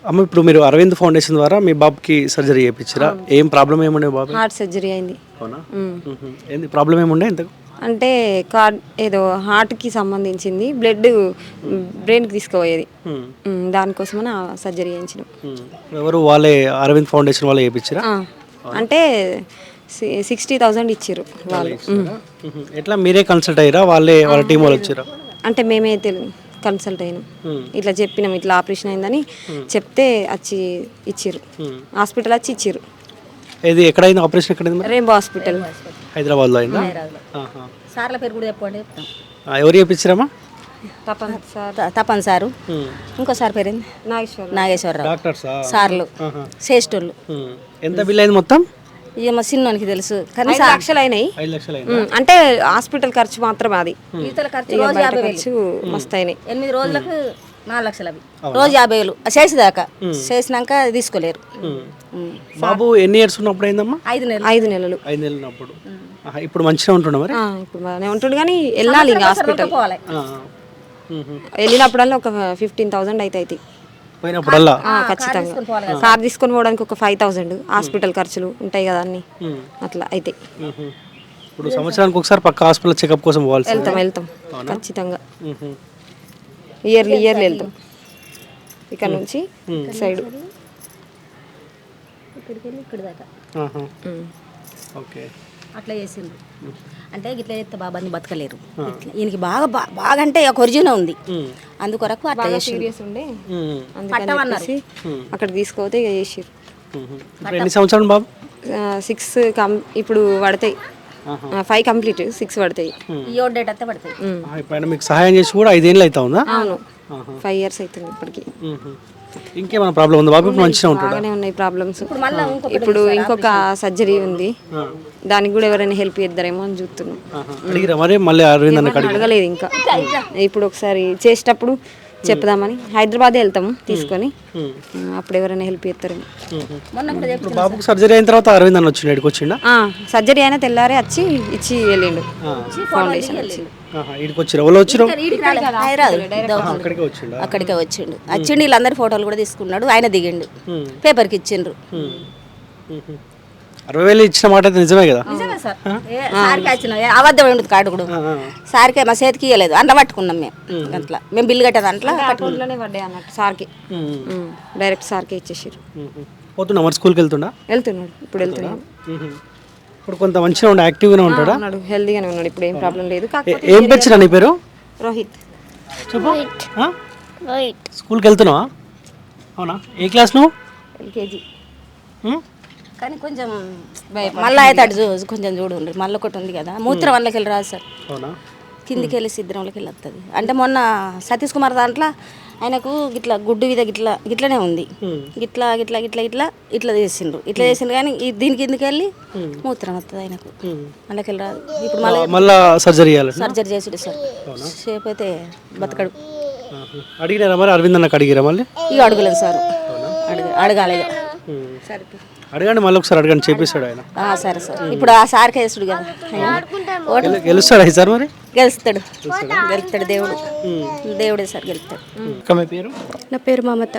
అమ్మ ఇప్పుడు మీరు అరవింద్ ఫౌండేషన్ ద్వారా మీ బాబుకి సర్జరీ చేయించారా? ఏం ప్రాబ్లం ఏముండే బాబు? హార్ట్ సర్జరీ అయింది. అవునా? ఏంది ప్రాబ్లం ఏముండే ఇంతకు? అంటే ఏదో హార్ట్కి సంబంధించింది, బ్లడ్ బ్రెయిన్కి తీసుకుపోయేది. దానికోసమని సర్జరీ చేయించినాం. ఎవరు వాళ్ళే అరవింద్ ఫౌండేషన్ వాళ్ళే చేయించారా? అంటే 60,000 ఇచ్చారు వాళ్ళు. ఎట్లా మీరే కన్సల్ట్ అయ్యారా? వాళ్ళ టీం వాళ్ళు వచ్చారా? అంటే మేమే కన్సల్ట్ అయినాం. ఇట్లా చెప్పినాం, ఇట్లా ఆపరేషన్ అయిందని చెప్తే వచ్చి ఇచ్చారు. హాస్పిటల్ వచ్చి ఇచ్చారు. ఇది ఎక్కడైంది ఆపరేషన్? ఎక్కడైంది? రెయిన్బో హాస్పిటల్, హైదరాబాద్లో అయిందా? సార్ల పేరు కూడా చెప్పండి. ఎవరు చేయించారమ్మా? తపన్ సారు, ఇంకో సార్ పేరు నాగేశ్వరరావు. డాక్టర్సా? సార్లు శ్రేష్ఠులు. ఎంత బిల్ అయింది మొత్తం? ఇక మా సిన్నోనికి తెలుసు కానీ 5 లక్షలు అయినాయి. 5 లక్షలు అంటే హాస్పిటల్ ఖర్చు మాత్రమే అది. ఈతల ఖర్చు ఇక రోజు బయట 50,000. ఖర్చు మస్తు అయినాయి. 8 రోజులకు 4 లక్షలు అవి. రోజు 50,000 చేసేదాకా. చేసినాక తీసుకోలేరు. బాబు ఎన్ని ఇయర్స్ ఉన్నప్పుడు అయిందమ్మా? 5 నెలలు. 5 నెలలు. 5 నెలలు ఉన్నప్పుడు. ఇప్పుడు మంచిగా ఉంటుండ మరి? ఇప్పుడు బాగానే ఉంటుంది కానీ వెళ్ళాలి ఇంకా హాస్పిటల్. పోవాలి. వెళ్ళినప్పుడల్లా ఒక 15,000 అయితే పోయినప్పుడల్లా ఖచ్చితంగా. కార్ తీసుకొని పోవడానికి ఒక 5,000, హాస్పిటల్ ఖర్చులు ఉంటాయి కదా అన్ని, అట్లా అయితే. ఇప్పుడు సంవత్సరానికి ఒకసారి పక్క హాస్పిటల్ చెకప్ కోసం పోవాలి. వెళ్తాం ఖచ్చితంగా. ఇయర్లీ వెళ్తాం. ఇక్కడ నుంచి సైడ్ ఇక్కడ దాకా ఓకే. అట్లా చేసిండ్రు. అంటే ఇట్లా చేస్తే బాబాని బతకలేరు. ఈయనకి బాగా అంటే ఒక ఒరిజిన్ ఉంది, అందుకొరకు అట్లా సీరియస్ ఉండే అందుకని అక్కడికి తీసుకుపోతే ఇక చేసిర్రు. ఎన్ని సంవత్సరాలు బాబు? 6 ఇప్పుడు పడతాయి. 5 కంప్లీట్, 6 పడతాయి. ఈ డేట్ అయితే పడతాయి. ఇప్పుడు మీకు సహాయం చేసి కూడా 5 ఏళ్ళు అవుతా ఉందా? అవును, 5 years అవుతుంది ఇప్పటికి. ఇంకేమైనా ప్రాబ్లం ఉంది బాబు? ఇప్పుడు మంచిగా ఉంటాడు? బాగానే ఉన్నాయి ప్రాబ్లమ్స్. ఇప్పుడు ఇంకొక సర్జరీ ఉంది, దానికి కూడా ఎవరైనా హెల్ప్ చేద్దారేమో అని చూస్తున్నాం. అడిగిరా మరి? మళ్ళీ అరవింద్ అడగలేదు ఇంకా. ఇప్పుడు ఒకసారి చేసేటప్పుడు చెప్దామని హైదరాబాద్ వెళ్తాము తీసుకొని, అప్పుడు ఎవరైనా హెల్ప్ చేస్తారేమో. ఇప్పుడు బాబుకి సర్జరీ అయిన తర్వాత అరవింద్ అన్న వచ్చిండు, ఇక్కడికి వచ్చిండా? సర్జరీ అయినా తెల్లారే వచ్చి ఇచ్చి వెళ్ళిండు. ఫౌండేషన్ వచ్చి ఇక్కడికి వచ్చారు. ఎవరు వచ్చారు? అక్కడికే వచ్చిండు. వీళ్ళందరి ఫోటోలు కూడా తీసుకున్నాడు, ఆయన దిగిండు, పేపర్కి ఇచ్చిండ్రు. 60,000 ఇచ్చిన మాట అయితే నిజమే కదా? సార్కి వచ్చిన అబద్ధం ఉండదు కాడు కూడా. సార్కే మా చేతికి ఇవ్వలేదు, అంట పట్టుకున్నాం మేము. అట్లా మేము బిల్లు కట్టేది అంట్లా అకౌంట్లోనే పడ్డాయి అన్నట్టు. సార్కి డైరెక్ట్ సార్కే ఇచ్చేసారు. పోతున్నా మరి? స్కూల్కి వెళ్తున్నాడు? ఇప్పుడు వెళ్తున్నాడు. ఇప్పుడు కొంత మంచిగా ఉండే, యాక్టివ్గానే ఉంటాడా? హెల్దీగానే ఉన్నాడు, ఇప్పుడు ఏం ప్రాబ్లం లేదు. ఏం పెంచినా నీ పేరు? రోహిత్. చెప్పు. స్కూల్కి వెళ్తున్నావా? అవునా? ఏ క్లాస్ నువ్వు? LKG. కానీ కొంచెం మళ్ళీ అయితే అటు కొంచెం చూడండి, మళ్ళీ ఒకటి ఉంది కదా, మూత్రం వల్లకి వెళ్ళి రాదు సార్. కిందికి వెళ్ళి సిద్ధంలోకి వెళ్ళి వస్తుంది. అంటే మొన్న సతీష్ కుమార్ దాంట్లో ఆయనకు గిట్లా గుడ్డు మీద గిట్లనే ఉంది, గిట్లా గిట్లా గిట్లా ఇట్లా ఇట్లా చేసిండ్రు కానీ దీని కిందికి వెళ్ళి మూత్రం వస్తుంది ఆయనకు, అందులోకి వెళ్ళి రాదు. ఇప్పుడు మళ్ళీ సర్జరీ చేసుడు సార్. సేపు అయితే బతకడు. అడిగినారా మరి? అరవింద్ అన్నకు అడిగిరా మళ్ళీ? ఇక అడగలేదు సార్, అడగాలి. అడగండి, మళ్ళీ ఒకసారి అడగండి, చేపిస్తాడు ఆయన. సరే సార్. ఇప్పుడు ఆ సార్కి వేస్తుడు కదా, గెలుస్తాడు సార్? మరి గెలుస్తాడు దేవుడే సార్, గెలుస్తాడు. మీ పేరు? నా పేరు మమత.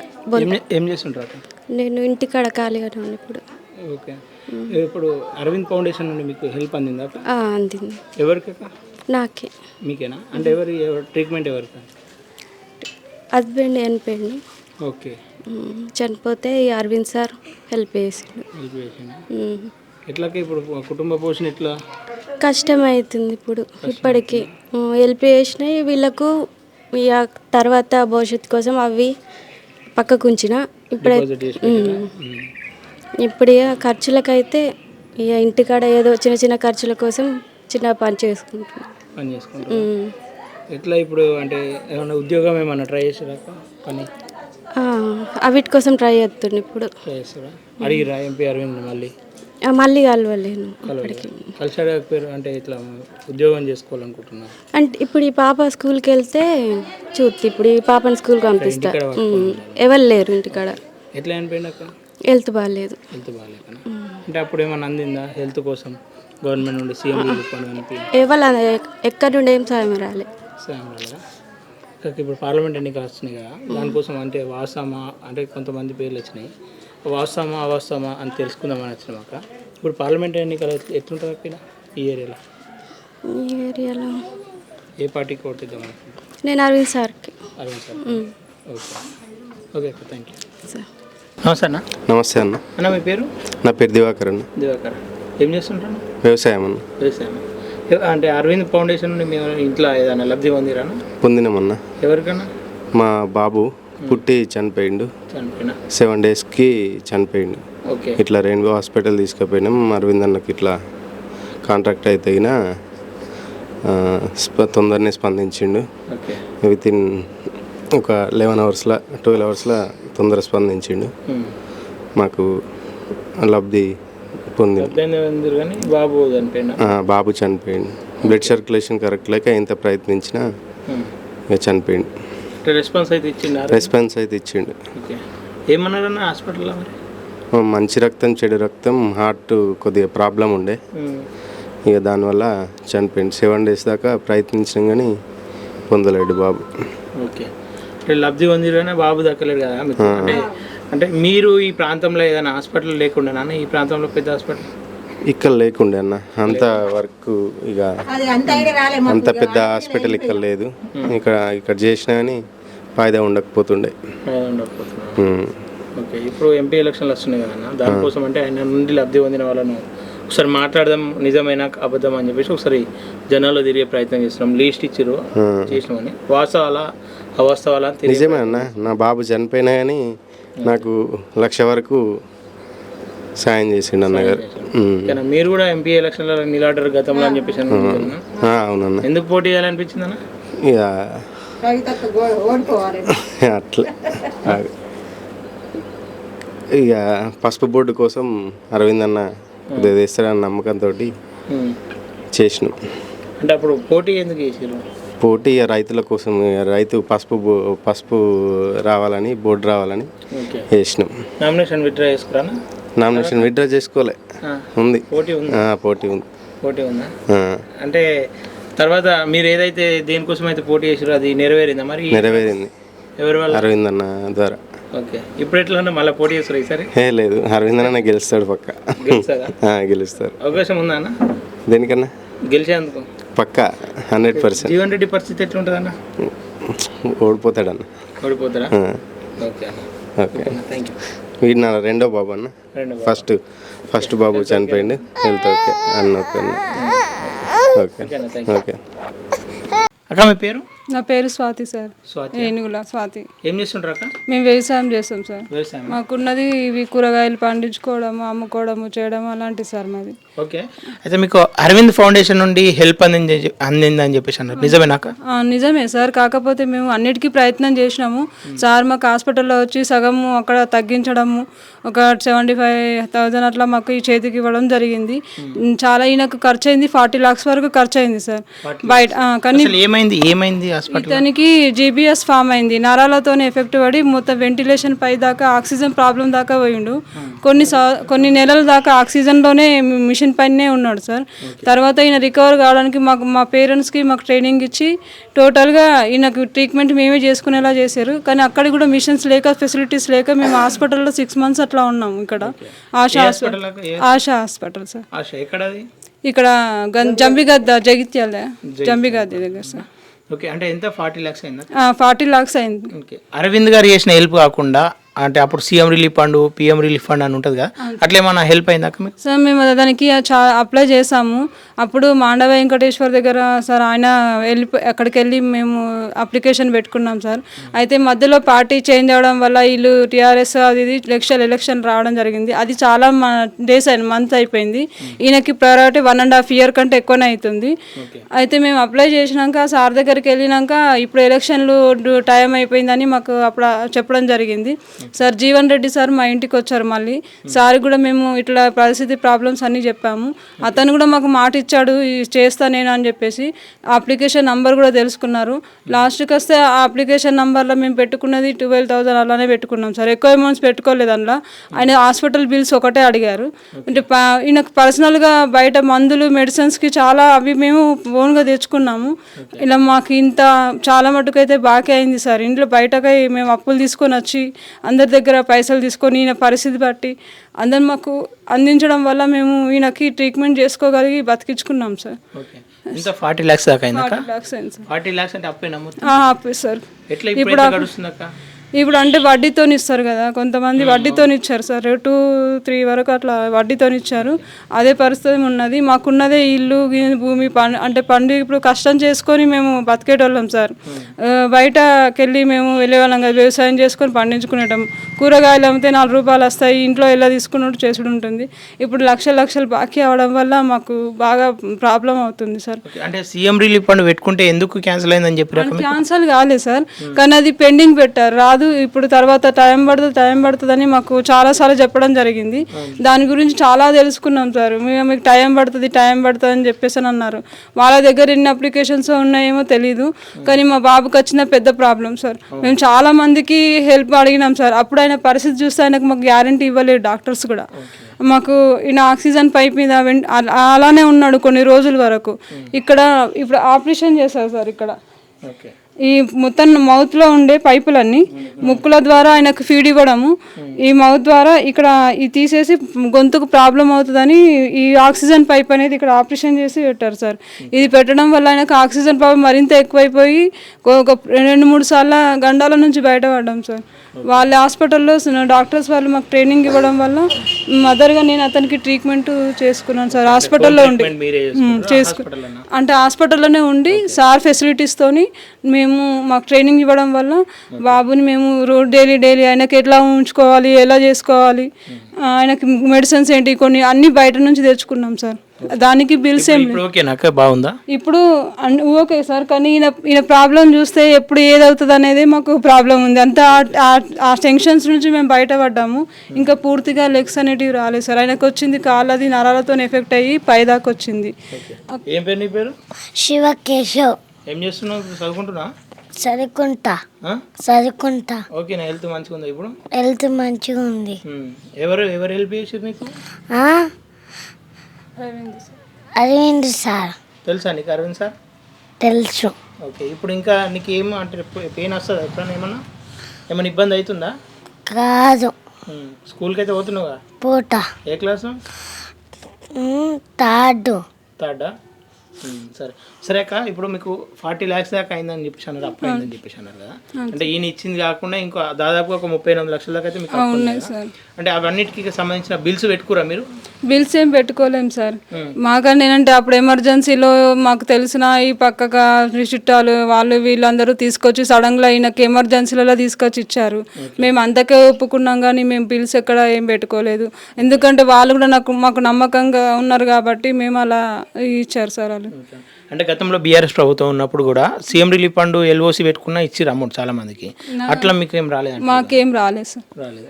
ఏం చేస్తుంటారు? నేను ఇంటికాడ ఖాళీగానే ఉన్నాను ఇప్పుడు. ఓకే. ఇప్పుడు అరవింద్ ఫౌండేషన్ నుండి మీకు హెల్ప్ అందిందా? అందింది. ఎవరికి? నాకే. మీకేనా? అంటే ట్రీట్మెంట్ ఎవరికి? హస్బెండ్ చనిపోయిండు. ఓకే. చనిపోతే ఈ అరవింద్ సార్ హెల్ప్ చేసిండు. ఎట్లాకి ఇప్పుడు కుటుంబ పోషణ ఎట్లా కష్టమవుతుంది ఇప్పుడు ఇప్పటికి. హెల్ప్ చేసినాయి వీళ్ళకు, ఇక తర్వాత భవిష్యత్తు కోసం అవి పక్కకు ఉంచిన. ఇప్పుడు ఇక ఖర్చులకైతే ఇక ఇంటికాడ ఏదో చిన్న ఖర్చుల కోసం చిన్న పని చేసుకుంటున్నాం. ఎట్లా ఇప్పుడు? అంటే ఏమైనా ఉద్యోగం ఏమన్నా ట్రై చేసారా? పని వీటి కోసం ట్రై చేస్తుండే. ఇప్పుడు అడిగిరా ఎంపీ అరవింద్? మళ్ళీ కలవలేను. కలిసారు అంటే ఇట్లా ఉద్యోగం చేసుకోవాలనుకుంటున్నా అంటే ఇప్పుడు ఈ పాప స్కూల్కి వెళ్తే చూస్తే ఇప్పుడు ఈ పాపని స్కూల్కి పంపిస్తా. ఎవరు లేరు ఇంటికాడ. ఎట్లా అనిపోయినాక? హెల్త్ బాగాలేదు. అంటే అప్పుడు ఏమన్నా అందిందా హెల్త్ కోసం గవర్నమెంట్ నుండి? సీఎం ఎవరు ఎక్కడి నుండి ఏం సాయం రాలే. ఇప్పుడు పార్లమెంట్ ఎన్నికలు వస్తున్నాయి కదా, దానికోసం అంటే వాస్తవమా అంటే కొంతమంది పేర్లు వచ్చినాయి, వాస్తవమా అవాస్తవమా అని తెలుసుకుందామని వచ్చినాక ఇప్పుడు పార్లమెంట్ ఎన్నికలు ఎట్లుంటుంది అక్కడ ఈ ఏరియాలో? ఈ ఏరియాలో ఏ పార్టీకి ఓటేద్దాం అనుకుంటున్నాను? నేను అరవింద్ సార్కి. అరవింద్ సార్. ఓకే ఓకే అక్క, థ్యాంక్ యూ. సార్ నమస్తే అన్న. నమస్తే అన్న. అన్న మీ పేరు? నా పేరు దివాకర్ అన్న. దివాకర్. ఏం చేస్తుంటాను? వ్యవసాయం అన్న. వ్యవసాయం. అంటే అరవింద్ ఫౌండేషన్ నుండి మేము ఇంట్లో ఏదైనా లబ్ధి పొందిరాను? పొందినామన్నా. ఎవరికన్నా? మా బాబు పుట్టి చనిపోయిండు, చనిపోయినా 7 డేస్కి చనిపోయిండు. ఓకే. ఇట్లా రెయిన్బో హాస్పిటల్ తీసుకుపోయినాం. అరవింద్ అన్నకి ఇట్లా కాంట్రాక్ట్ అయితే తొందరనే స్పందించిండు. ఓకే. వితిన్ ఒక 12 అవర్స్లో తొందర స్పందించిండు. మాకు లబ్ధి పొంది. కానీ బాబు చనిపోయినా? బాబు చనిపోయిండు. బ్లడ్ సర్క్యులేషన్ కరెక్ట్ లేక ఎంత ప్రయత్నించినా ఇక చనిపోయిండు. రెస్పాన్స్ అయితే ఇచ్చిండు. ఓకే. ఏమన్నారన్న హాస్పిటల్లో మరి? మంచి రక్తం చెడు రక్తం, హార్ట్ కొద్దిగా ప్రాబ్లం ఉండే, ఇక దానివల్ల చనిపోయింది. 7 డేస్ దాకా ప్రయత్నించినాం కానీ పొందలేడు బాబు. ఓకే. లబ్ధి పొందిలోనే బాబు దక్కలేడు కదా మీకు. అంటే మీరు ఈ ప్రాంతంలో ఏదైనా హాస్పిటల్ లేకుండా ఈ ప్రాంతంలో పెద్ద హాస్పిటల్ ఇక్కడ లేకుండే అన్న, అంత వరకు ఇక అంత పెద్ద హాస్పిటల్ ఇక్కడ లేదు. ఇక్కడ చేసినా కానీ ఫాయిదా ఉండకపోతుండే. ఓకే. ఇప్పుడు ఎంపీ ఎలక్షన్లు వస్తున్నాయి కదన్న, దానికోసం అంటే ఆయన నుండి లబ్ధి పొందిన వాళ్ళను ఒకసారి మాట్లాడదాం, నిజమైన అబద్ధం అని చెప్పేసి ఒకసారి జనాల్లో తిరిగే ప్రయత్నం చేస్తున్నాం. లీస్ట్ ఇచ్చారు చేసినామని, వాస్తవాలా అవాస్తవాలా? నిజమే అన్న, నా బాబు చనిపోయినా కానీ నాకు 1,00,000 వరకు సాయం చేసిండు అన్నగారు. మీరు కూడా ఎంపీ ఎలక్షన్లో నిలబడ్డారు గతంలో అని చెప్పేసి అవునన్న. ఎందుకు పోటీ చేయాలనిపించింది అన్న? ఇక అట్లా ఇక పసుపు బోర్డు కోసం అరవింద్ అన్న వేస్తాడన్న నమ్మకంతో చేసినాం. అంటే అప్పుడు పోటీ ఎందుకు చేసారు? పోటీ రైతుల కోసం, రైతు పసుపు రావాలని, బోర్డు రావాలని వేసినాం. నామినేషన్ విత్డ్రా చేసుకురా? నామినేషన్ విత్డ్రా చేసుకోలే, ఉంది. పోటీ ఉంది. పోటీ ఉంది. పోటీ ఉందా? అంటే తర్వాత మీరు ఏదైతే దేనికోసం అయితే పోటీ చేసారో అది నెరవేరిందా మరి? నెరవేరింది. ఎవరి వల్ల? అరవింద్ అన్న ద్వారా. ఓకే. ఇప్పుడు ఎట్లా మళ్ళీ పోటీ చేస్తారు ఈసారి? లేదు, అరవింద్ అన్న గెలుస్తాడు పక్క. గెలుస్తారు. అవకాశం ఉందా అన్న దేనికన్నా? గెలిచేందుకు పక్క 100%. జీవన్ రెడ్డి పరిస్థితి ఎట్లుంటుంది అన్న? ఓడిపోతాడన్న. ఓడిపోతారా? ఓకే. Okay, thank you. వీడు నా రెండో బాబు అన్న. ఫస్ట్ బాబు చనిపోయిండు. హెల్త్ ఓకే అన్న. Okay okay okay. అక్క మీ పేరు? నా పేరు స్వాతి సార్. స్వాతి. ఏనుగుల స్వాతి. ఏం చేస్తుంటారు అక్క? మేము వ్యవసాయం చేస్తాం సార్. వ్యవసాయం. మాకున్నది ఇవి కూరగాయలు పండించుకోవడము, అమ్ముకోవడము, చేయడం అలాంటివి సార్ మాది. ఓకే. అయితే మీకు అరవింద్ ఫౌండేషన్ నుండి హెల్ప్ అందిందని చెప్పేసి అన్నారు, నిజమేనాక? నిజమే సార్. కాకపోతే మేము అన్నిటికీ ప్రయత్నం చేసినాము సార్. మాకు హాస్పిటల్లో వచ్చి సగము అక్కడ తగ్గించడము, ఒక 75,000 అట్లా మాకు ఈ చేతికి ఇవ్వడం జరిగింది. చాలా ఈయనకు ఖర్చు అయింది, 40 lakhs వరకు ఖర్చు అయింది సార్ బయట. కానీ ఏమైంది ఇతనికి జీబీఎస్ ఫామ్ అయింది, నరాలతోనే ఎఫెక్ట్ పడి మొత్తం వెంటిలేషన్ పై దాకా, ఆక్సిజన్ ప్రాబ్లం దాకా పోయిండు. కొన్ని నెలల దాకా ఆక్సిజన్లోనే మిషన్ పైనే ఉన్నాడు సార్. తర్వాత ఈయన రికవర్ కావడానికి మా పేరెంట్స్కి మాకు ట్రైనింగ్ ఇచ్చి టోటల్గా ఈయనకు ట్రీట్మెంట్ మేమే చేసుకునేలా చేశారు. కానీ అక్కడ కూడా మిషన్స్ లేక, ఫెసిలిటీస్ లేక మేము హాస్పిటల్లో 6 months అట్లా ఉన్నాం. ఇక్కడ ఆశా హాస్పిటల్ సార్. ఇక్కడ జంబిగద్ద, జగిత్యాల జంబిగద్ద దగ్గర సార్. ఓకే. అంటే ఎంత 40 lakhs అయిందా? 40 lakhs అయింది. ఓకే. అరవింద్ గారు చేసిన హెల్ప్ కాకుండా అంటే అప్పుడు CM relief fund, PM relief fund అని ఉంటుంది కదా, అట్లా ఏమన్నా హెల్ప్ అయిందా మీకు? సార్ మేము దానికి అప్లై చేసాము. అప్పుడు మాండవ వెంకటేశ్వర్ దగ్గర సార్ ఆయన అక్కడికి వెళ్ళి మేము అప్లికేషన్ పెట్టుకున్నాం సార్. అయితే మధ్యలో పార్టీ చేంజ్ అవ్వడం వల్ల వీళ్ళు టీఆర్ఎస్ అది ఎలక్షన్ రావడం జరిగింది. అది చాలా మంత్ అయిపోయింది. ఈయనకి ప్రయారిటీ 1.5 year కంటే ఎక్కువనే అవుతుంది. అయితే మేము అప్లై చేసినాక సార్ దగ్గరికి వెళ్ళినాక ఇప్పుడు ఎలక్షన్లు టైం అయిపోయిందని మాకు అప్పుడు చెప్పడం జరిగింది. సార్ జీవన్ రెడ్డి సార్ మా ఇంటికి వచ్చారు మళ్ళీ. సార్ కూడా మేము ఇట్లా పరిస్థితి ప్రాబ్లమ్స్ అన్నీ చెప్పాము. అతను కూడా మాకు మాట ఇచ్చాడు చేస్తా నేను అని చెప్పేసి. అప్లికేషన్ నంబర్ కూడా తెలుసుకున్నారు. లాస్ట్కి వస్తే ఆ అప్లికేషన్ నంబర్లో మేము పెట్టుకున్నది 12,000 అలానే పెట్టుకున్నాం సార్. ఎక్కువ అమౌంట్స్ పెట్టుకోలేదు అందులో. ఆయన హాస్పిటల్ బిల్స్ ఒకటే అడిగారు. అంటే ఈయనకు పర్సనల్గా బయట మందులు మెడిసిన్స్కి చాలా అవి మేము ఓన్గా తెచ్చుకున్నాము. ఇలా మాకు ఇంత చాలా మటుకు అయితే బాకీ అయింది సార్. ఇంట్లో బయటకై మేము అప్పులు తీసుకొని వచ్చి అందరి దగ్గర పైసలు తీసుకొని ఈయన పరిస్థితి బట్టి అందరు మాకు అందించడం వల్ల మేము ఈయనకి ట్రీట్మెంట్ చేసుకోగలిగి బతికించుకున్నాం సార్. ఇంత 40 lakhs దాకా అయిందా? 40 lakhs అయింది సార్. 40 lakhs అంటే అప్పేనా మొత్తం? అప్పే సార్. ఎట్లా ఇప్పుడు గడుస్తుందక్క? ఇప్పుడు అంటే వడ్డీతో ఇస్తారు కదా, కొంతమంది వడ్డీతో ఇచ్చారు సార్. 2-3 వరకు అట్లా వడ్డీతో ఇచ్చారు. అదే పరిస్థితి ఉన్నది. మాకున్నదే ఇల్లు భూమి అంటే పండి ఇప్పుడు కష్టం చేసుకొని మేము బతికేటోళ్ళం సార్. బయటకు వెళ్ళి మేము వెళ్ళేవాళ్ళం కదా, వ్యవసాయం చేసుకొని పండించుకునేటం. కూరగాయలు అమ్మితే 4 రూపాయలు వస్తాయి, ఇంట్లో ఎలా తీసుకున్నట్టు చేసుడు ఉంటుంది. ఇప్పుడు లక్షలు బాకీ అవడం వల్ల మాకు బాగా ప్రాబ్లం అవుతుంది సార్. అంటే సీఎం రిలీఫ్ ఫండ్ పెట్టుకుంటే ఎందుకు క్యాన్సిల్ అయిందని చెప్పి? క్యాన్సల్ కాలేదు సార్, కానీ అది పెండింగ్ పెట్టారు, రాదు ఇప్పుడు తర్వాత టైం పడుతుందని మాకు చాలాసార్లు చెప్పడం జరిగింది. దాని గురించి చాలా తెలుసుకున్నాం సార్. మీకు టైం పడుతుంది అని చెప్పేసి అని అన్నారు. వాళ్ళ దగ్గర ఎన్ని అప్లికేషన్స్ ఉన్నాయేమో తెలీదు, కానీ మా బాబుకి వచ్చిన పెద్ద ప్రాబ్లం సార్. మేము చాలా మందికి హెల్ప్ అడిగినాం సార్. అప్పుడు ఆయన పరిస్థితి చూస్తే ఆయనకు మాకు గ్యారంటీ ఇవ్వలేదు డాక్టర్స్ కూడా. మాకు ఈయన ఆక్సిజన్ పైప్ మీద అలానే ఉన్నాడు కొన్ని రోజుల వరకు. ఇక్కడ ఇప్పుడు ఆపరేషన్ చేశారు సార్. ఇక్కడ ఈ మొత్తం మౌత్లో ఉండే పైపులన్నీ ముక్కుల ద్వారా ఆయనకు ఫీడ్ ఇవ్వడము, ఈ మౌత్ ద్వారా ఇక్కడ ఇది తీసేసి గొంతుకు ప్రాబ్లం అవుతుందని ఈ ఆక్సిజన్ పైప్ అనేది ఇక్కడ ఆపరేషన్ చేసి పెట్టారు సార్. ఇది పెట్టడం వల్ల ఆయనకు ఆక్సిజన్ ప్రాబ్లం మరింత ఎక్కువైపోయి ఒక 2-3 సార్ల గండాల నుంచి బయటపడ్డాం సార్. వాళ్ళ హాస్పిటల్లో డాక్టర్స్ వాళ్ళు మాకు ట్రైనింగ్ ఇవ్వడం వల్ల మదర్గా నేను అతనికి ట్రీట్మెంట్ చేసుకున్నాను సార్. హాస్పిటల్లో ఉండి అంటే హాస్పిటల్లోనే ఉండి సార్ ఫెసిలిటీస్తోని మేము మాకు ట్రైనింగ్ ఇవ్వడం వల్ల బాబుని మేము డైలీ ఆయనకి ఎట్లా ఉంచుకోవాలి, ఎలా చేసుకోవాలి, ఆయనకి మెడిసిన్స్ ఏంటి కొన్ని అన్ని బయట నుంచి తెచ్చుకున్నాం సార్. దానికి బిల్స్ ఏం బాగుందా ఇప్పుడు ఓకే సార్, కానీ ఈయన ప్రాబ్లం చూస్తే ఎప్పుడు ఏదవుతుంది అనేది మాకు ప్రాబ్లం ఉంది. అంతా ఆ టెన్షన్స్ నుంచి మేము బయటపడ్డాము. ఇంకా పూర్తిగా లెగ్స్ అనేటివి రాలేదు సార్. ఆయనకు వచ్చింది కాళ్ళది నరాలతో ఎఫెక్ట్ అయ్యి పైదాకా వచ్చింది. ఏం పేరు నీ పేరు? శివకేశవ్. ఏం చేస్తున్నావు? చదువుకుంటున్నా? చదువుకుంటా. ఓకే, నా హెల్త్ మంచిగా ఉందా ఇప్పుడు? హెల్త్ మంచిగా ఉంది. ఎవరు హెల్ప్ చేసారు నీకు? అరవింద్ సార్. తెలుసా నీకు అరవింద్ సార్? తెలుసు. ఓకే, ఇప్పుడు ఇంకా నీకు ఏమో అంటే పెయిన్ వస్తుందా ఎప్పుడన్నా? ఏమైనా ఇబ్బంది అవుతుందా? కాదు. స్కూల్కి అయితే పోతున్నావుగా? పోతా. ఏ క్లాసు? థర్డా? సరే అక్క, ఇప్పుడు మీకు 40 lakhs దాకా అయిందని చెప్పేసి అన్నారు, అప్పు అయిందని చెప్పేసి అన్నారు కదా. అంటే ఈయన ఇచ్చింది కాకుండా ఇంకో దాదాపు ఒక 38 లక్షల దాకా అయితే మీకు ఉన్నాయి సార్. అంటే అవన్నిటికి సంబంధించిన బిల్స్ పెట్టుకురా మీరు? బిల్స్ ఏం పెట్టుకోలేము సార్. మాకని ఏంటంటే అప్పుడు ఎమర్జెన్సీలో మాకు తెలిసిన ఈ పక్కగా చుట్టాలు వాళ్ళు వీళ్ళందరూ తీసుకొచ్చి సడన్గా ఈయనకి ఎమర్జెన్సీలలో తీసుకొచ్చి ఇచ్చారు. మేము అంతకే ఒప్పుకున్నాం, కానీ మేము బిల్స్ ఎక్కడ ఏం పెట్టుకోలేదు. ఎందుకంటే వాళ్ళు కూడా మాకు నమ్మకంగా ఉన్నారు కాబట్టి మేము అలా ఇచ్చారు సార్ వాళ్ళు. అంటే గతంలో బీఆర్ఎస్ ప్రభుత్వం ఉన్నప్పుడు కూడా సీఎం రిలీఫ్ ఫండ్ ఎల్ఓసి పెట్టుకున్నా ఇచ్చి అమౌంట్ చాలా మందికి. అట్లా మీకు ఏం రాలేదు? మాకేం రాలేదు సార్.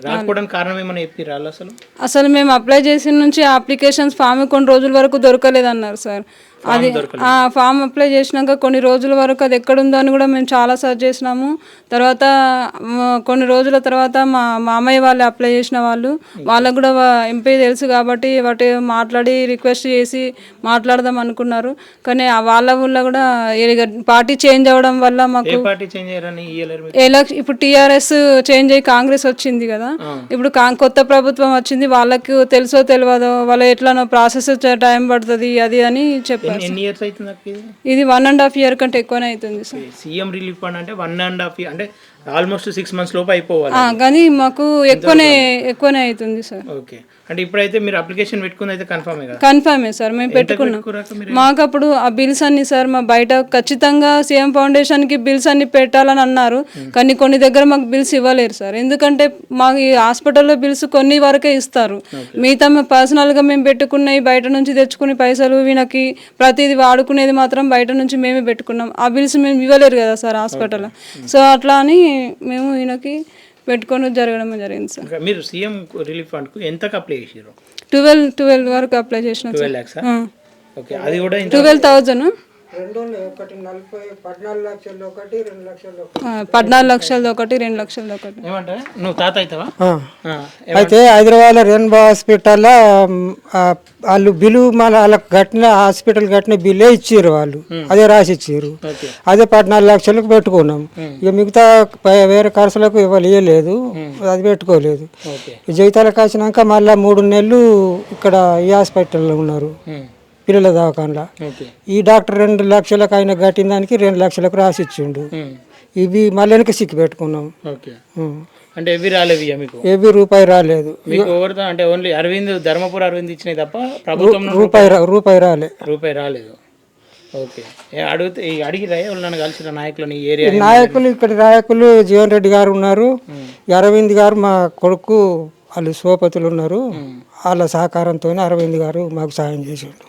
రాకపోవడానికి కారణం ఏమైనా చెప్పి రాలేదు? అసలు మేము అప్లై చేసిన నుంచి అప్లికేషన్స్ ఫామ్ కొన్ని రోజుల వరకు దొరకలేదన్నారు సార్. అది ఫామ్ అప్లై చేసినాక కొన్ని రోజుల వరకు అది ఎక్కడుందో అని కూడా మేము చాలా సర్చ్ చేసినాము. తర్వాత కొన్ని రోజుల తర్వాత మా మామయ్య వాళ్ళు అప్లై చేసిన వాళ్ళకు కూడా ఎంపీ తెలుసు కాబట్టి వాటి మాట్లాడి రిక్వెస్ట్ చేసి మాట్లాడదాం అనుకున్నారు. కానీ వాళ్ళ ఊళ్ళో కూడా పార్టీ చేంజ్ అవ్వడం వల్ల మాకు ఇప్పుడు టీఆర్ఎస్ చేంజ్ అయ్యి కాంగ్రెస్ వచ్చింది కదా. ఇప్పుడు కొత్త ప్రభుత్వం వచ్చింది, వాళ్ళకు తెలుసో తెలియదో వాళ్ళు ఎట్లనో ప్రాసెస్ టైం పడుతుంది అది అని చెప్పారు. ఇది 1.5 year కంటే ఎక్కువనే అవుతుంది సార్. సీఎం రిలీఫ్ ఫండ్ అంటే 1.5 year అంటే ఆల్మోస్ట్ 6 months లోపు అయిపోవాలి, కానీ మాకు ఎక్కువనే అవుతుంది సార్. ఓకే, అంటే ఇప్పుడైతే మీరు అప్లికేషన్ పెట్టుకుంది అయితే కన్ఫర్మే సార్. మేము పెట్టుకున్నాం. మాకు అప్పుడు ఆ బిల్స్ అన్ని సార్ మా బయట ఖచ్చితంగా సీఎం ఫౌండేషన్కి బిల్స్ అన్ని పెట్టాలని అన్నారు, కానీ కొన్ని దగ్గర మాకు బిల్స్ ఇవ్వలేరు సార్. ఎందుకంటే మాకు ఈ హాస్పిటల్లో బిల్స్ కొన్ని వరకే ఇస్తారు, మిగతా పర్సనల్గా మేము పెట్టుకున్నవి బయట నుంచి తెచ్చుకునే పైసలు వీళ్ళకి ప్రతిదీ వాడుకునేది మాత్రం బయట నుంచి మేమే పెట్టుకున్నాం. ఆ బిల్స్ మేము ఇవ్వలేరు కదా సార్ హాస్పిటల్లో. సో అట్లా అని మేము ఈయనకి పెట్టుకొని జరగడం జరిగింది సార్. ఇంకా మీరు సీఎం రిలీఫ్ ఫండ్కు ఎంతకు అప్లై చేసారు? 12 వరకు అప్లై చేసిన 12 lakhs. ఓకే, అది కూడా 12,000 14 లక్షలది ఒకటి 2 లక్షలది ఒకటి. ఏమంటారా నువ్వు తాత అవుతావా? అయితే హైదరాబాద్ రెయిన్బో హాస్పిటల్లో వాళ్ళు బిల్లు మళ్ళీ వాళ్ళకి కట్టిన హాస్పిటల్ కట్టిన బిల్లే ఇచ్చారు వాళ్ళు, అదే రాసి ఇచ్చారు. అదే 14 లక్షలకు పెట్టుకున్నాం. ఇక మిగతా వేరే ఖర్చులకు ఇవ్వలేదు, అది పెట్టుకోలేదు. జీతాలకు వచ్చినాక మళ్ళీ 3 నెలలు ఇక్కడ ఈ హాస్పిటల్లో ఉన్నారు పిల్లల దవాఖానలో. ఈ డాక్టర్ 2 లక్షలకు ఆయన కట్టిన దానికి 2 లక్షలకు రాసి ఇచ్చిండు. ఇవి మళ్ళీ వెనక సిక్కి పెట్టుకున్నాం. అంటే ఎవి రాలేవు ఇక మీకు? ఏవి రూపాయి రాలేదు మీకు ఎవరితో అంటే ఓన్లీ అరవింద్ ధర్మపురి అరవింద్ ఇచ్చినాయి తప్ప ప్రభుత్వం రూపాయి రాలే. రూపాయి రాలేదు. ఓకే, అడిగితే అడిగిరా నన్ను కలిసిన నాయకులు ఈ ఏరియా నాయకులు ఇక్కడ నాయకులు జీవన్ రెడ్డి గారు ఉన్నారు, అరవింద్ గారు మా కొడుకు వాళ్ళు సోపతులు ఉన్నారు. వాళ్ళ సహకారంతో అరవింద్ గారు మాకు సాయం చేసిండు.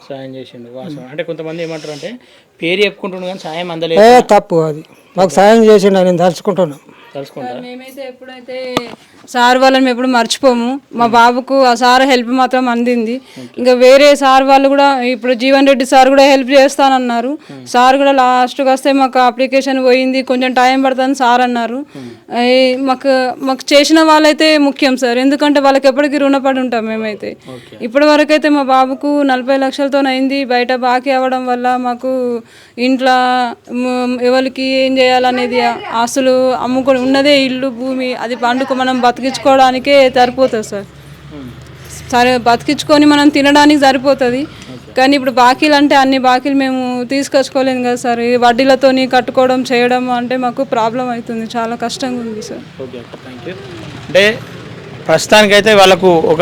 వాస్తవం. అంటే కొంతమంది ఏమంటారు అంటే పేరు చెప్పుకుంటున్నాడు కానీ సాయం అందలేదు. తప్పు, అది మాకు సాయం చేసిండు, నేను తలుచుకుంటున్నాను. మేమైతే ఎప్పుడైతే సార్ వాళ్ళని ఎప్పుడు మర్చిపోము. మా బాబుకు ఆ సార్ హెల్ప్ మాత్రం అందింది. ఇంకా వేరే సార్ వాళ్ళు కూడా ఇప్పుడు జీవన్ రెడ్డి సార్ కూడా హెల్ప్ చేస్తానన్నారు. సార్ కూడా లాస్ట్కి వస్తే మాకు అప్లికేషన్ పోయింది, కొంచెం టైం పడుతుంది సార్ అన్నారు. మాకు చేసిన వాళ్ళైతే ముఖ్యం సార్, ఎందుకంటే వాళ్ళకి ఎప్పటికీ రుణపడి ఉంటాం మేమైతే. ఇప్పటి వరకు అయితే మా బాబుకు 40 లక్షలతో అయింది. బయట బాకీ అవ్వడం వల్ల మాకు ఇంట్లో ఎవరికి ఏం చేయాలనేది ఆస్తులు అమ్ముకొని ఉన్నదే ఇల్లు భూమి అది పండుకు మనం బతికించుకోవడానికే సరిపోతుంది సార్. సరే బతికించుకొని మనం తినడానికి సరిపోతుంది. కానీ ఇప్పుడు బాకీలు అంటే అన్ని బాకీలు మేము తీసుకొచ్చుకోలేము కదా సార్. ఈ వడ్డీలతోని కట్టుకోవడం చేయడం అంటే మాకు ప్రాబ్లం అవుతుంది, చాలా కష్టంగా ఉంది సార్. Okay, thank you. అంటే ప్రస్తుతానికైతే వాళ్ళకు ఒక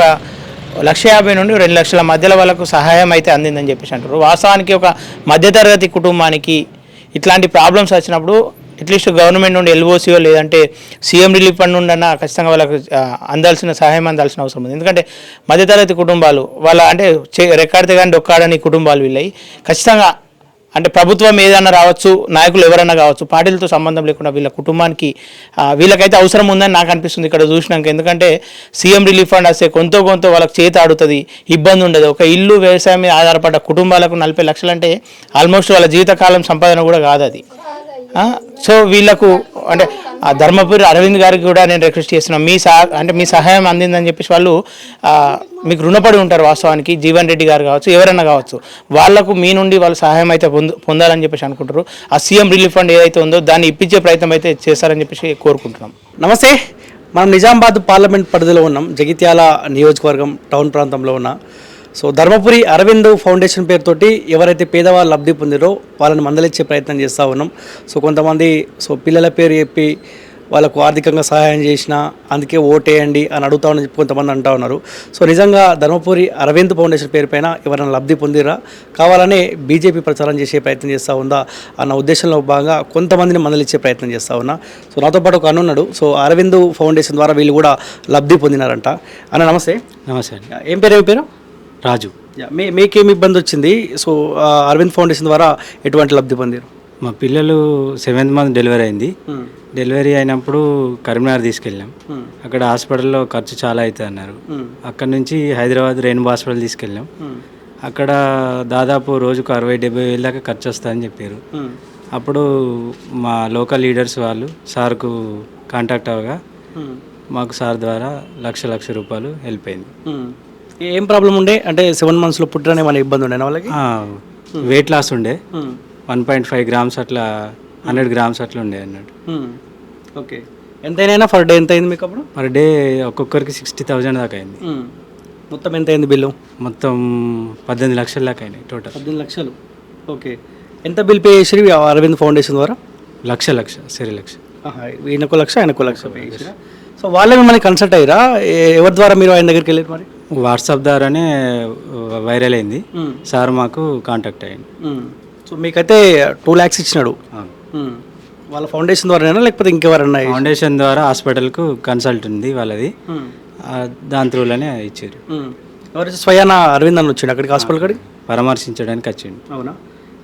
1,50,000 నుండి 2 లక్షల మధ్యలో వాళ్ళకు సహాయం అయితే అందిందని చెప్పేసి అంటారు. వాస్తవానికి ఒక మధ్యతరగతి కుటుంబానికి ఇట్లాంటి ప్రాబ్లమ్స్ వచ్చినప్పుడు అట్లీస్ట్ గవర్నమెంట్ నుండి ఎల్ఓసిఓ లేదంటే సీఎం రిలీఫ్ ఫండ్ నుండి అన్న ఖచ్చితంగా వాళ్ళకు అందాల్సిన సహాయం అందాల్సిన అవసరం ఉంది. ఎందుకంటే మధ్యతరగతి కుటుంబాలు వాళ్ళ అంటే రెక్కాడితే కానీ డొక్కాడని కుటుంబాలు వీళ్ళవి ఖచ్చితంగా అంటే ప్రభుత్వం ఏదైనా రావచ్చు, నాయకులు ఎవరైనా కావచ్చు, పార్టీలతో సంబంధం లేకుండా వీళ్ళ కుటుంబానికి వీళ్ళకైతే అవసరం ఉందని నాకు అనిపిస్తుంది ఇక్కడ చూసినాక. ఎందుకంటే సీఎం రిలీఫ్ ఫండ్ వస్తే కొంత వాళ్ళకి చేతి ఆడుతుంది, ఇబ్బంది ఉండదు. ఒక ఇల్లు వ్యవసాయం మీద ఆధారపడ్డ కుటుంబాలకు 40 లక్షలు అంటే ఆల్మోస్ట్ వాళ్ళ జీవితకాలం సంపాదన కూడా కాదు అది. సో వీళ్ళకు అంటే ధర్మపురి అరవింద్ గారికి కూడా నేను రిక్వెస్ట్ చేస్తున్నాను, మీ సహాయం అందిందని చెప్పేసి వాళ్ళు మీకు రుణపడి ఉంటారు. వాస్తవానికి జీవన్ రెడ్డి గారు కావచ్చు, ఎవరైనా కావచ్చు, వాళ్లకు మీ నుండి వాళ్ళ సహాయం అయితే పొందాలని చెప్పేసి అనుకుంటారు. ఆ సీఎం రిలీఫ్ ఫండ్ ఏదైతే ఉందో దాన్ని ఇప్పించే ప్రయత్నం అయితే చేస్తారని చెప్పేసి కోరుకుంటున్నాం. నమస్తే, మనం నిజామాబాద్ పార్లమెంట్ పరిధిలో ఉన్నాం, జగిత్యాల నియోజకవర్గం టౌన్ ప్రాంతంలో ఉన్న. సో ధర్మపురి అరవింద్ ఫౌండేషన్ పేరుతోటి ఎవరైతే పేదవాళ్ళు లబ్ధి పొందిరో వాళ్ళని మందలిచ్చే ప్రయత్నం చేస్తూ ఉన్నాం. సో కొంతమంది పిల్లల పేరు చెప్పి వాళ్ళకు ఆర్థికంగా సహాయం చేసిన అందుకే ఓటేయండి అని అడుగుతామని చెప్పి కొంతమంది అంటూ ఉన్నారు. సో నిజంగా ధర్మపురి అరవింద్ ఫౌండేషన్ పేరు పైన ఎవరైనా లబ్ధి పొందిరా, కావాలనే బీజేపీ ప్రచారం చేసే ప్రయత్నం చేస్తూ ఉందా అన్న ఉద్దేశంలో భాగంగా కొంతమందిని మందలిచ్చే ప్రయత్నం చేస్తూ ఉన్నా. సో నాతో పాటు ఒక అన్న ఉన్నాడు. సో అరవింద్ ఫౌండేషన్ ద్వారా వీళ్ళు కూడా లబ్ధి పొందినారంట. అన్న నమస్తే. నమస్తే. ఏం పేరు? రాజు. మీకేమి ఇబ్బంది వచ్చింది? సో అరవింద్ ఫౌండేషన్ ద్వారా ఎటువంటి లబ్ధి పొందారు? మా పిల్లలు 7th మంత్ డెలివరీ అయింది. డెలివరీ అయినప్పుడు కరీంనగర్ తీసుకెళ్ళాం. అక్కడ హాస్పిటల్లో ఖర్చు చాలా అవుతుంది అన్నారు. అక్కడ నుంచి హైదరాబాద్ రెయిన్బో హాస్పిటల్ తీసుకెళ్ళాం. అక్కడ దాదాపు రోజుకు 60-70 వేల దాకా ఖర్చు వస్తుందని చెప్పారు. అప్పుడు మా లోకల్ లీడర్స్ వాళ్ళు సార్కు కాంటాక్ట్ అవ్వగా మాకు సార్ ద్వారా లక్ష రూపాయలు హెల్ప్ అయింది. ఏం ప్రాబ్లం ఉండే అంటే 7 monthsలో పుట్టడనే మన ఇబ్బంది ఉండే వాళ్ళకి? వెయిట్ లాస్ ఉండే 1.5 grams అట్లా 100 grams అట్లా ఉండే అన్నట్టు. ఓకే, ఎంతైనా పర్ డే ఎంత అయింది మీకు అప్పుడు? పర్ డే ఒక్కొక్కరికి 60,000 దాకా అయింది. మొత్తం ఎంత అయింది బిల్లు? మొత్తం 18 లక్షల దాకా అయినాయి టోటల్. 18 లక్షలు. ఓకే, ఎంత బిల్ పే చేసి అరవింద్ ఫౌండేషన్ ద్వారా? లక్ష సరే లక్ష. ఈయనకు లక్ష ఆయనకు లక్ష పే చేసిరా. సో వాళ్ళే మిమ్మల్ని కన్సల్ట్ అయ్యారా? ఎవరి ద్వారా మీరు ఆయన దగ్గరికి వెళ్ళారు? మరి వాట్సాప్ ద్వారానే వైరల్ అయింది. సార్ మాకు కాంటాక్ట్ అయ్యింది. సో మీకైతే 2 lakhs ఇచ్చినాడు. వాళ్ళ ఫౌండేషన్ ద్వారానా లేకపోతే ఇంకెవరన్నా? ఫౌండేషన్ ద్వారా హాస్పిటల్కు కన్సల్ట్ ఉంది వాళ్ళది, దాని త్రూలోనే ఇచ్చారు. ఎవరైతే స్వయాన అరవింద్ అని వచ్చిండు అక్కడికి హాస్పిటల్ కాడికి పరామర్శించడానికి వచ్చిండు. అవునా?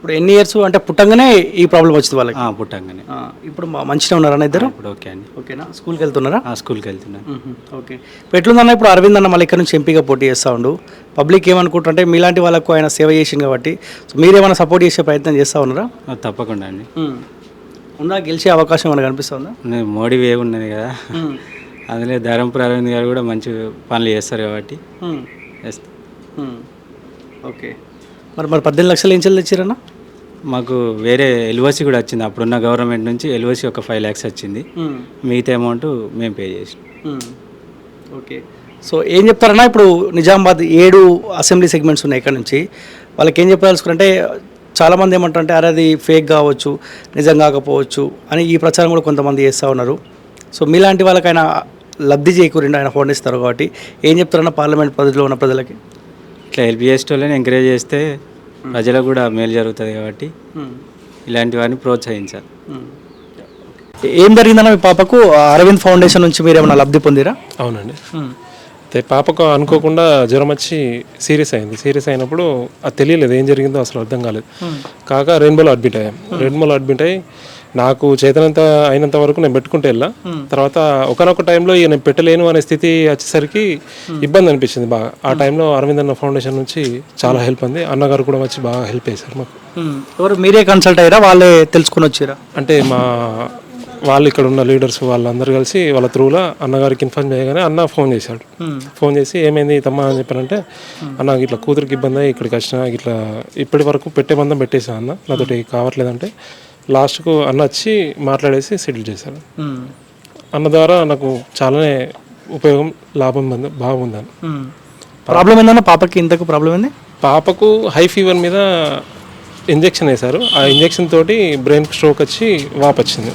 ఇప్పుడు ఎన్ని ఇయర్స్ అంటే పుట్టంగానే ఈ ప్రాబ్లం వచ్చింది వాళ్ళకి? పుట్టంగానే. ఇప్పుడు మంచిగా ఉన్నారన్న ఇద్దరు? ఇప్పుడు ఓకే అండి. ఓకేనా? స్కూల్కి వెళ్తున్నారా? స్కూల్కి వెళ్తున్నాను. ఓకే. ఇప్పుడు ఎట్లుందన్న, ఇప్పుడు అరవింద్ అన్న మళ్ళీ ఇక్కడ నుంచి ఎంపీగా పోటీ చేస్తూ ఉండు, పబ్లిక్ ఏమనుకుంటారు అంటే మీలాంటి వాళ్ళకు ఆయన సేవ చేసింది కాబట్టి, సో మీరేమైనా సపోర్ట్ చేసే ప్రయత్నం చేస్తూ ఉన్నారా? తప్పకుండా అండి. ఉందా గెలిచే అవకాశం ఏమైనా కనిపిస్తుందా? మోడీ వేవ్ ఉన్నది కదా, అందులో ధర్మపురి అరవింద్ గారు కూడా మంచి పనులు చేస్తారు కాబట్టి ఓకే. మరి 18 లక్షలు ఏం చెల్లి తెచ్చారన్న? మాకు వేరే ఎల్ఓసి కూడా వచ్చింది, అప్పుడున్న గవర్నమెంట్ నుంచి ఎల్ఓసి ఒక 5 lakhs వచ్చింది, మిగతా అమౌంట్ మేము పే చేసినాం. ఓకే. సో ఏం చెప్తారన్నా, ఇప్పుడు నిజామాబాద్ 7 అసెంబ్లీ సెగ్మెంట్స్ ఉన్నాయి ఇక్కడ నుంచి, వాళ్ళకి ఏం చెప్పదలుచుకుంటే చాలామంది ఏమంటారంటే అరే అది ఫేక్ కావచ్చు, నిజం కాకపోవచ్చు అని ఈ ప్రచారం కూడా కొంతమంది చేస్తూ ఉన్నారు. సో మీలాంటి వాళ్ళకి ఆయన లబ్ధి చేకూరిండి, ఆయన ఫోన్ ఇస్తారు కాబట్టి ఏం చెప్తారన్నా పార్లమెంట్ పరిధిలో ఉన్న ప్రజలకి? ఇట్లా హెల్ప్ చేసేటోళ్ళని ఎంకరేజ్ చేస్తే ప్రజలకు కూడా మేలు జరుగుతుంది కాబట్టి ఇలాంటి వారిని ప్రోత్సహించాలి. ఏం జరిగిందన్న మీ పాపకు అరవింద్ ఫౌండేషన్ నుంచి మీరు ఏమైనా లబ్ధి పొందిరా? అవునండి. అయితే పాపకు అనుకోకుండా జ్వరం వచ్చి సీరియస్ అయింది. సీరియస్ అయినప్పుడు అది తెలియలేదు ఏం జరిగిందో అసలు అర్థం కాలేదు. కాక రెయిన్బోలో అడ్మిట్ అయ్యాం. రెయిన్బోలో అడ్మిట్ అయ్యి నాకు చేతనంత అయినంత వరకు నేను పెట్టుకుంటే వెళ్ళా. తర్వాత ఒకనొక టైంలో ఇక నేను పెట్టలేను అనే స్థితి వచ్చేసరికి ఇబ్బంది అనిపించింది బాగా. ఆ టైంలో అరవింద్ అన్న ఫౌండేషన్ నుంచి చాలా హెల్ప్ అంది. అన్నగారు కూడా వచ్చి బాగా హెల్ప్ చేశారు మాకు. ఎవరు మీరే కన్సల్ట్ అయ్యారా, వాళ్ళే తెలుసుకుని వచ్చారా? అంటే వాళ్ళు ఇక్కడ ఉన్న లీడర్స్ వాళ్ళందరూ కలిసి వాళ్ళ త్రూలో అన్నగారికి ఇన్ఫార్మ్ చేయగానే అన్న ఫోన్ చేశాడు. ఫోన్ చేసి ఏమైంది తమ్మా అని చెప్పారంటే, అన్న ఇట్లా కూతురికి ఇబ్బంది అయ్యి ఇక్కడికి వచ్చిన, ఇట్లా ఇప్పటి వరకు పెట్టే మందం పెట్టేసాను అన్న, నాతోటి కావట్లేదంటే లాస్ట్కు అన్న వచ్చి మాట్లాడేసి సెటిల్ చేశారు. అన్న ద్వారా నాకు చాలానే ఉపయోగం లాభం బాగుందని. ప్రాబ్లం ఏందన్న పాపకి? ఇంతకు ప్రాబ్లం ఏంది? పాపకు హై ఫీవర్ మీద ఇంజెక్షన్ వేశారు. ఆ ఇంజెక్షన్ తోటి బ్రెయిన్ స్ట్రోక్ వచ్చి వాపు వచ్చింది.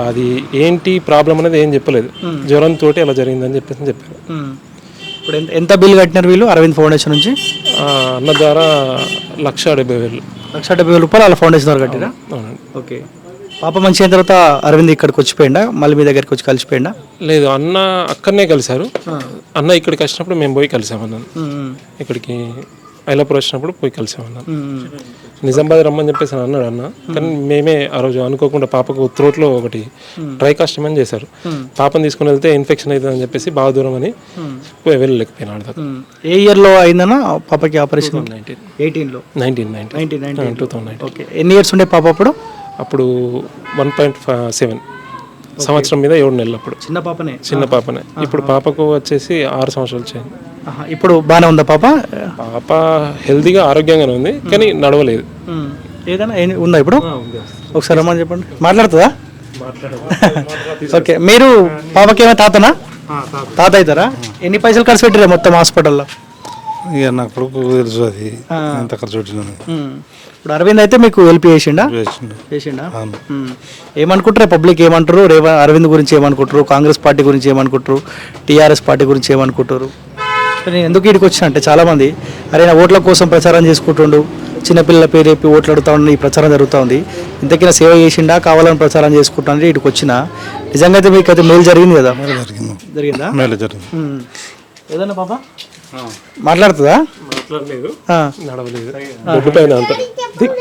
అది ఏంటి ప్రాబ్లం అనేది ఏం చెప్పలేదు, జ్వరంతో అలా జరిగిందని చెప్పారు. ఇప్పుడు ఎంత బిల్ కట్టినారు వీళ్ళు అరవింద్ ఫౌండేషన్ నుంచి? అన్న ద్వారా 1,70,000. 1,70,000 రూపాయలు వాళ్ళ ఫౌండేషన్ ద్వారా కట్టిరా? అవునండి. ఓకే. పాప మంచి అయిన తర్వాత అరవింద్ ఇక్కడికి వచ్చిపోయిందా, మళ్ళీ మీ దగ్గరికి వచ్చి కలిసిపోయిందా? లేదు, అన్న అక్కడనే కలిశారు. అన్న ఇక్కడికి వచ్చినప్పుడు మేము పోయి కలిసామన్నాను. ఇక్కడికి ఐలాపూర్ వచ్చినప్పుడు పోయి కలిసామన్నాను. నిజామాబాద్ రమ్మని చెప్పేసి అన్నాడు అన్న, కానీ మేమే ఆ రోజు అనుకోకుండా పాపకు త్రోట్లో ఒకటి ట్రైకాస్టమ్ అని చేశారు. పాపను తీసుకుని వెళ్తే ఇన్ఫెక్షన్ అవుతుందని చెప్పేసి బాగా దూరం అని వెళ్ళలేకపోయినాడు. ఏ ఇయర్లో అయిందన్నా పాపకి ఆపరేషన్? 2019. ఓకే. ఎన్ని ఇయర్స్ ఉండే పాప అప్పుడు? అప్పుడు 1.7 సంవత్సరం మీద 7 నెలలు. అప్పుడు చిన్న పాపనే. ఇప్పుడు పాపకు వచ్చేసి 6 సంవత్సరాలు వచ్చాయి. ఇప్పుడు బాగానే ఉందా పాప? పాప హెల్తీగా ఆరోగ్యంగానే ఉంది, కానీ నడవలేదు. ఏదైనా ఉందా ఇప్పుడు? ఒకసారి రమ్మని చెప్పండి. మాట్లాడుతుందా? ఓకే. మీరు పాపకి ఏమైనా తాతనా? తాత అవుతారా? ఎన్ని పైసలు ఖర్చు పెట్టారా మొత్తం హాస్పిటల్లో? ఇక నాకు తెలుసు అది ఎంత ఖర్చు పెట్టినాను. ఇప్పుడు అరవింద్ అయితే మీకు హెల్ప్ చేసిండా? ఏమనుకుంటారు పబ్లిక్? ఏమంటారు అరవింద్ గురించి? ఏమనుకుంటారు కాంగ్రెస్ పార్టీ గురించి? ఏమనుకుంటారు టీఆర్ఎస్ పార్టీ గురించి? ఏమనుకుంటారు? నేను ఎందుకు ఇక్కడికి వచ్చాను అంటే చాలామంది అరే నా ఓట్ల కోసం ప్రచారం చేసుకుంటుండు, చిన్నపిల్లల పేరు చెప్పి ఓట్లు అడుగుతా ఉండి ఈ ప్రచారం జరుగుతూ ఉంది, ఇంతకీ సేవ చేసిండా కావాలని ప్రచారం చేసుకుంటాను ఇక్కడికి వచ్చిన. నిజంగా అయితే మీకు అయితే మేలు జరిగింది కదా? జరిగిందా? మేలు జరిగింది. ఏదన్నా పాప మాట్లాడుతుందా? మాట్లాడలేదు, నడవలేదు. బొడ్డు పైన అంత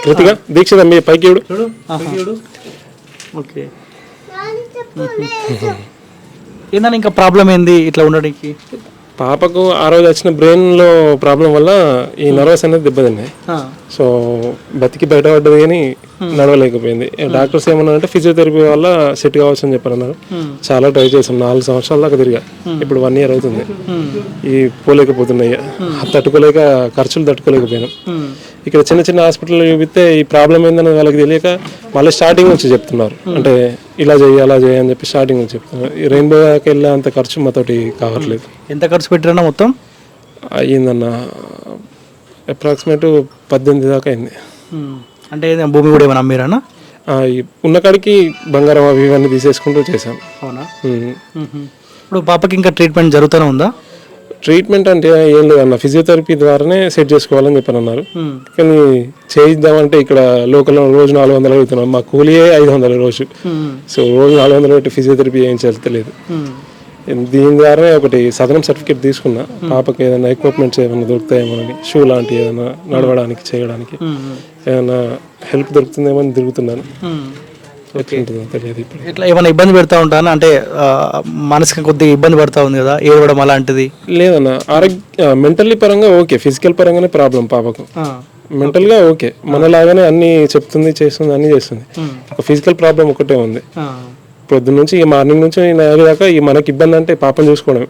కృతిగా దీక్ష మీ పైకి ఓకే. ఏందని ఇంకా ప్రాబ్లం ఏంది ఇట్లా ఉండడానికి? పాపకు ఆ రోజు వచ్చిన బ్రెయిన్లో ప్రాబ్లం వల్ల ఈ నర్వస్ అనేది దెబ్బతిన్నాయి. సో బతికి బయటపడ్డది కానీ నడవలేకపోయింది. డాక్టర్స్ ఏమన్నారంటే ఫిజియోథెరపీ వల్ల సెట్ కావచ్చు అని చెప్పారు అన్నారు. చాలా ట్రై చేసాం, 4 సంవత్సరాల దాకా తిరిగా. ఇప్పుడు 1 year అవుతుంది. ఈ పోలేకపోతున్నాయి, తట్టుకోలేక ఖర్చులు తట్టుకోలేకపోయినాం. ఇక్కడ చిన్న చిన్న హాస్పిటల్లో చూపిస్తే ఈ ప్రాబ్లం ఏందని వాళ్ళకి తెలియక మళ్ళీ స్టార్టింగ్ నుంచి చెప్తున్నారు. అంటే ఇలా చేయి అలా చేయి అని చెప్పి స్టార్టింగ్ నుంచి చెప్తున్నారు. ఈ రెయిన్బోకి వెళ్ళే అంత ఖర్చు మాతోటి కావట్లేదు. ఎంత ఖర్చు పెట్టారన్నా మొత్తం? అయ్యిందన్న అప్రాక్సిమేట్ 18 దాకా అయింది. అంటే భూమి కూడా ఏమైనా అమ్మారన్నా? ఉన్న కాడికి బంగారం అవి ఇవన్నీ తీసేసుకుంటూ చేశాం. అవునా? ఇప్పుడు పాపకి ఇంకా ట్రీట్మెంట్ జరుగుతూనే ఉందా? ట్రీట్మెంట్ అంటే ఏం లేదన్న, ఫిజియోథెరపీ ద్వారానే సెట్ చేసుకోవాలని చెప్పని అన్నారు. కానీ చేయిద్దామంటే ఇక్కడ లోకల్ రోజు 400 అవుతున్నాం, మా కూలియే 500 రోజు. సో రోజు 400 పెట్టి ఫిజియోథెరపీ ఏం చేస్తలేదు. దీని ద్వారా ఒకటి సదనం సర్టిఫికేట్ తీసుకున్నా, పాపకి ఏదైనా ఎక్విప్మెంట్స్ ఏమైనా దొరుకుతాయేమో అని, షూ లాంటి ఏదైనా నడవడానికి చేయడానికి ఏదైనా హెల్ప్ దొరుకుతుందేమో అని తిరుగుతున్నాను. తెలియదు ఇప్పుడు. ఇట్లా ఏమైనా ఇబ్బంది పెడతా ఉంటాను అంటే మనసుకి కొద్దిగా ఇబ్బంది పడతా ఉంది కదా, ఏడవడం అలాంటిది? లేదన్న, మెంటల్లీ పరంగా ఓకే, ఫిజికల్ పరంగానే ప్రాబ్లం పాపకు. మెంటల్గా ఓకే, మనలాగానే అన్ని చెప్తుంది, చేస్తుంది, అన్ని చేస్తుంది. ఒక ఫిజికల్ ప్రాబ్లం ఒకటే ఉంది. పొద్దున్న నుంచి ఈ మార్నింగ్ నుంచి నైట్ దాకా ఈ మనకి ఇబ్బంది అంటే పాపను చూసుకోవడం.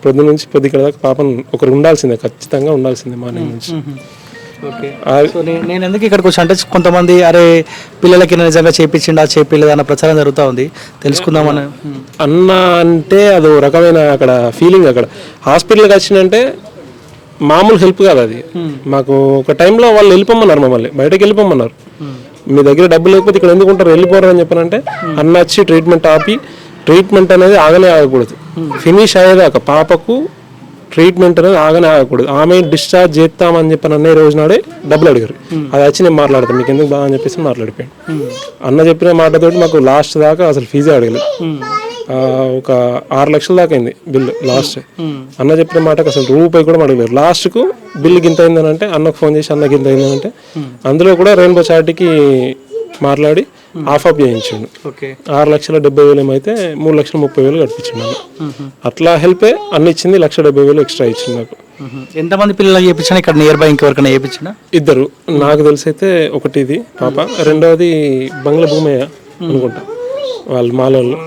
పొద్దున్న నుంచి పొద్దుక్కడ దాకా పాపను ఒకరు ఉండాల్సిందే, ఖచ్చితంగా ఉండాల్సిందే మార్నింగ్ నుంచి. నేను ఎందుకు ఇక్కడికి వచ్చి అంటే కొంతమంది అరే పిల్లలకి నిజంగా చేపించిండా చేపిలేదా అన్న ప్రచారం జరుగుతూ ఉంది, తెలుసుకుందామని. అన్న అంటే అదో రకమైన అక్కడ ఫీలింగ్. అక్కడ హాస్పిటల్కి వచ్చిందంటే మామూలు హెల్ప్ కాదు అది. మాకు ఒక టైంలో వాళ్ళు వెళ్ళిపోమన్నారు, మమ్మల్ని బయటకు వెళ్ళిపోమన్నారు. మీ దగ్గర డబ్బులు లేకపోతే ఇక్కడ ఎందుకు ఉంటారు, వెళ్ళిపోరు అని చెప్పానంటే అన్న వచ్చి ట్రీట్మెంట్ ఆపి, ట్రీట్మెంట్ అనేది ఆగనే ఆగకూడదు, ఫినిష్ అయ్యేదాకా పాపకు ట్రీట్మెంట్ అనేది ఆగనే ఆగకూడదు. ఆమె డిశ్చార్జ్ చేస్తామని చెప్పి అన్న రోజు నాడే డబ్బులు అడిగారు. అది వచ్చి నేను మాట్లాడతాను, మీకు ఎందుకు బాగా అని చెప్పేసి మాట్లాడిపోయాను. అన్న చెప్పిన మాటతోటి మాకు లాస్ట్ దాకా అసలు ఫీజే అడగలేదు. ఒక 6 లక్షల దాకా అయింది బిల్లు లాస్ట్. అన్న చెప్పిన మాటకు అసలు రూపాయి కూడా అడగలేరు. లాస్ట్కు బిల్లు గింత అయిందని అంటే అన్నకు ఫోన్ చేసి అన్నకి ఇంత అయిందని అంటే అందులో కూడా రెయిన్బో చార్ట్కి మాట్లాడి ఆఫ్ చేయించాడు. 6,70,000 ఏమైతే 3,30,000 కట్టించిండు అన్న. అట్లా హెల్పే అన్న ఇచ్చింది. 1,70,000 ఎక్స్ట్రా ఇచ్చింది నాకు. ఎంతమంది పిల్లలు చేయించినా ఇక్కడ నియర్ బై ఇంకెవరికైనా చేయించినా? 2 నాకు తెలిసి అయితే, ఒకటి ఇది పాప, రెండోది బంగ్లా భూమయ్య అనుకుంటా, వాళ్ళు మాలోళ్ళు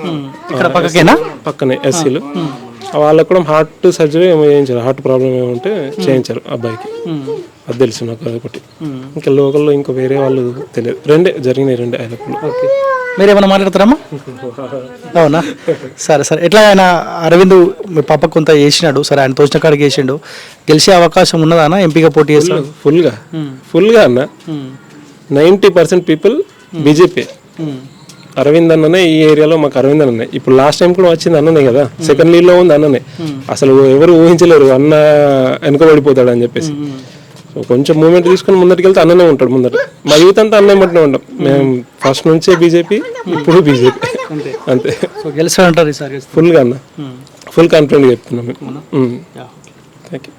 పక్కనే ఎస్సీలు. వాళ్ళకు కూడా హార్ట్ సర్జరీ ఏమో చేయించారు, హార్ట్ ప్రాబ్లం ఏమంటే చేయించారు అబ్బాయికి. అది తెలుసు నాకు అదొకటి. ఇంకా లోకల్లో ఇంకా వేరే వాళ్ళు తెలియదు. 2 జరిగినాయి, 2 అయినప్పుడు. మీరు ఏమైనా మాట్లాడతారమ్మా? అవునా, సరే సరే. ఎట్లా ఆయన అరవింద్ మీ పాప కొంత చేసినాడు, సరే ఆయన తోచిన కాడికి చేసిండు, గెలిచే అవకాశం ఉన్నదా అన్న ఎంపీగా పోటీ చేస్తాడు? ఫుల్గా అన్న 90% పీపుల్ బీజేపీ. అరవింద్ అన్ననే ఈ ఏరియాలో మాకు అరవింద్ అన్ననే. ఇప్పుడు లాస్ట్ టైం కూడా వచ్చింది అన్ననే కదా, సెకండ్ లీడ్లో ఉంది అన్ననే. అసలు ఎవరు ఊహించలేరు అన్న వెనుకబడిపోతాడు అని చెప్పేసి. సో కొంచెం మూమెంట్ తీసుకుని ముందరికి వెళ్తే అన్ననే ఉంటాడు ముందర. మా యూత్ అంతా అన్నే మట్టినే ఉంటాం మేము, ఫస్ట్ నుంచే బీజేపీ, ఇప్పుడు బీజేపీ అంతే. గెలుస్తాడంటారు ఈసారి? ఫుల్గా అన్న, ఫుల్ కాన్ఫిడెంట్గా చెప్తున్నాం మేము. Thank you.